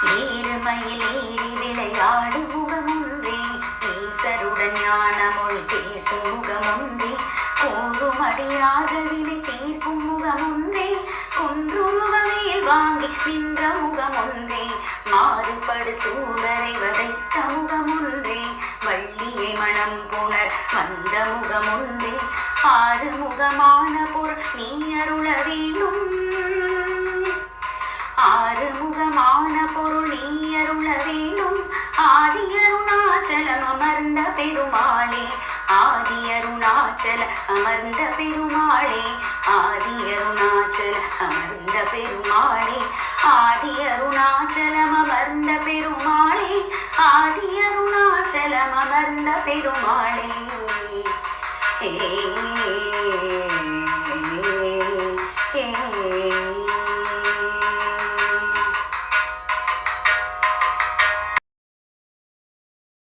ஏறுமயில் ஏறி விளையாடு முகமொன்றே, ஈசருடன் ஞான மொழி பேசும் முகமொன்றே, கூறும் அடியார்கள் வினை தீர்க்கும் முகமொன்றே, குன்றுருவமையில் வாங்கி நின்ற முகமொன்றே, மாறுபடு சூழரை வதைத்த முகமொன்றே, வள்ளியை மனம் புணர் வந்த முகமொன்றே, ஆறு முகமான பொருள் நீ அருள வேண்டும், ஆறு முகமான பொருள் நீ அருள வேண்டும், ஆதி அருணாச்சலம் அமர்ந்த பெருமாளே, ஆதி அருணாச்சல அமர்ந்த பெருமாளே, ஆதி அருணாச்சல அமர்ந்த பெருமாளே, ஆதி அருணாச்சலம் அமர்ந்த பெருமாளே, ஆதி அருணாச்சலம் அமர்ந்த பெருமாளே.